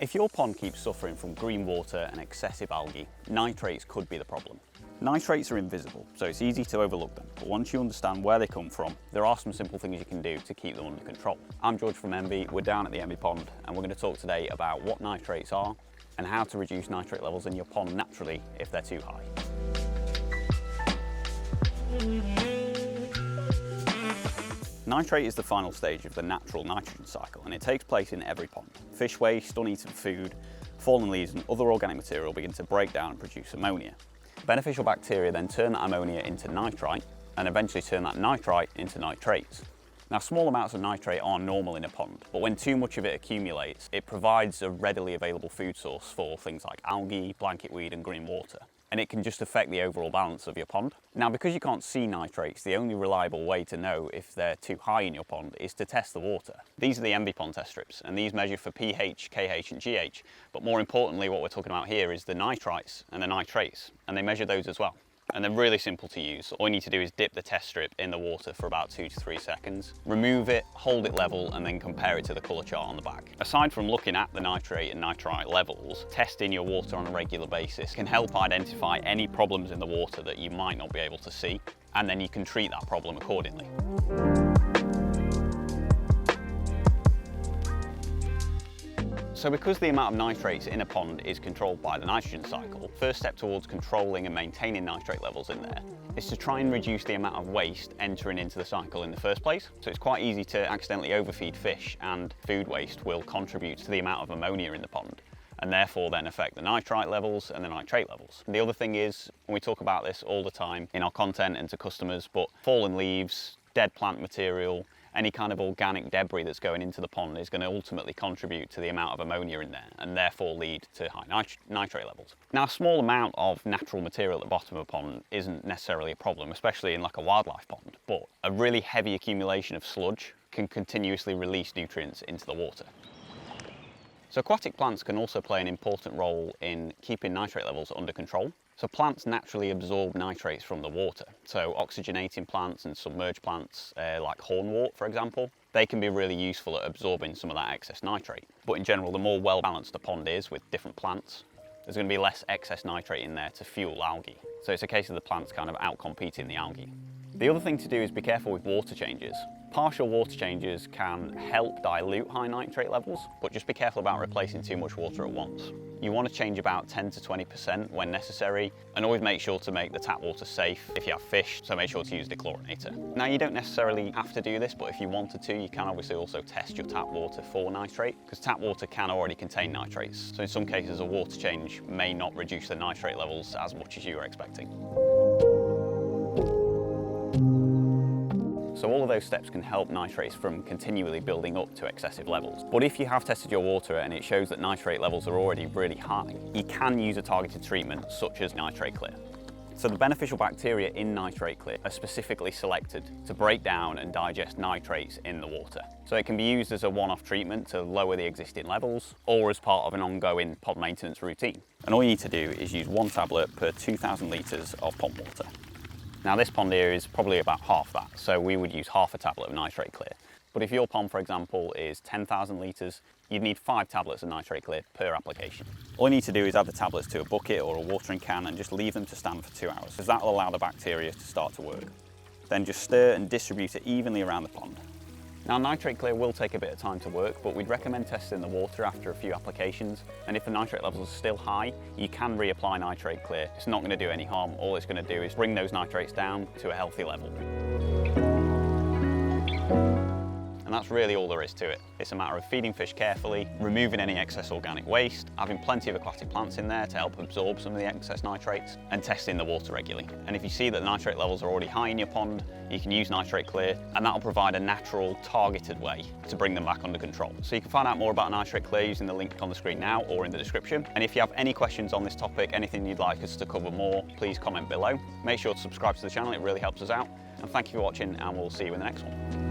If your pond keeps suffering from green water and excessive algae, nitrates could be the problem. Nitrates are invisible, so it's easy to overlook them, but once you understand where they come from, there are some simple things you can do to keep them under control. I'm Jorge from Envii, we're down at the Envii pond, and we're going to talk today about what nitrates are and how to reduce nitrate levels in your pond naturally if they're too high. Nitrate is the final stage of the natural nitrogen cycle, and it takes place in every pond. Fish waste, uneaten food, fallen leaves and other organic material begin to break down and produce ammonia. Beneficial bacteria then turn that ammonia into nitrite and eventually turn that nitrite into nitrates. Now, small amounts of nitrate are normal in a pond, but when too much of it accumulates, it provides a readily available food source for things like algae, blanketweed and green water. And it can just affect the overall balance of your pond. Now, because you can't see nitrates, the only reliable way to know if they're too high in your pond is to test the water. These are the Envii pond test strips, and these measure for pH, KH and GH. But more importantly, what we're talking about here is the nitrites and the nitrates, and they measure those as well. And they're really simple to use. All you need to do is dip the test strip in the water for about 2 to 3 seconds, remove it, hold it level, and then compare it to the colour chart on the back. Aside from looking at the nitrate and nitrite levels, testing your water on a regular basis can help identify any problems in the water that you might not be able to see, and then you can treat that problem accordingly. So because the amount of nitrates in a pond is controlled by the nitrogen cycle, first step towards controlling and maintaining nitrate levels in there is to try and reduce the amount of waste entering into the cycle in the first place. So it's quite easy to accidentally overfeed fish, and food waste will contribute to the amount of ammonia in the pond, and therefore then affect the nitrite levels and the nitrate levels. And the other thing is, and we talk about this all the time in our content and to customers, but fallen leaves, dead plant material, any kind of organic debris that's going into the pond is going to ultimately contribute to the amount of ammonia in there and therefore lead to high nitrate levels. Now, a small amount of natural material at the bottom of a pond isn't necessarily a problem, especially in like a wildlife pond, but a really heavy accumulation of sludge can continuously release nutrients into the water. So aquatic plants can also play an important role in keeping nitrate levels under control. So plants naturally absorb nitrates from the water. So oxygenating plants and submerged plants, like hornwort, for example, they can be really useful at absorbing some of that excess nitrate. But in general, the more well-balanced a pond is with different plants, there's going to be less excess nitrate in there to fuel algae. So it's a case of the plants kind of out-competing the algae. The other thing to do is be careful with water changes. Partial water changes can help dilute high nitrate levels, but just be careful about replacing too much water at once. You want to change about 10 to 20% when necessary, and always make sure to make the tap water safe if you have fish, so make sure to use dechlorinator. Now, you don't necessarily have to do this, but if you wanted to, you can obviously also test your tap water for nitrate, because tap water can already contain nitrates. So in some cases, a water change may not reduce the nitrate levels as much as you were expecting. So all of those steps can help nitrates from continually building up to excessive levels. But if you have tested your water and it shows that nitrate levels are already really high, you can use a targeted treatment such as Nitrate Clear. So the beneficial bacteria in Nitrate Clear are specifically selected to break down and digest nitrates in the water. So it can be used as a one-off treatment to lower the existing levels, or as part of an ongoing pond maintenance routine. And all you need to do is use 1 tablet per 2,000 litres of pond water. Now, this pond here is probably about half that, so we would use half a tablet of Nitrate Clear. But if your pond, for example, is 10,000 litres, you'd need 5 tablets of Nitrate Clear per application. All you need to do is add the tablets to a bucket or a watering can and just leave them to stand for 2 hours, as that will allow the bacteria to start to work. Then just stir and distribute it evenly around the pond. Now, Nitrate Clear will take a bit of time to work, but we'd recommend testing the water after a few applications. And if the nitrate levels are still high, you can reapply Nitrate Clear. It's not going to do any harm. All it's going to do is bring those nitrates down to a healthy level. And that's really all there is to it. It's a matter of feeding fish carefully, removing any excess organic waste, having plenty of aquatic plants in there to help absorb some of the excess nitrates, and testing the water regularly. And if you see that the nitrate levels are already high in your pond, you can use Nitrate Clear, and that'll provide a natural, targeted way to bring them back under control. So you can find out more about Nitrate Clear using the link on the screen now or in the description. And if you have any questions on this topic, anything you'd like us to cover more, please comment below. Make sure to subscribe to the channel, it really helps us out. And thank you for watching, and we'll see you in the next one.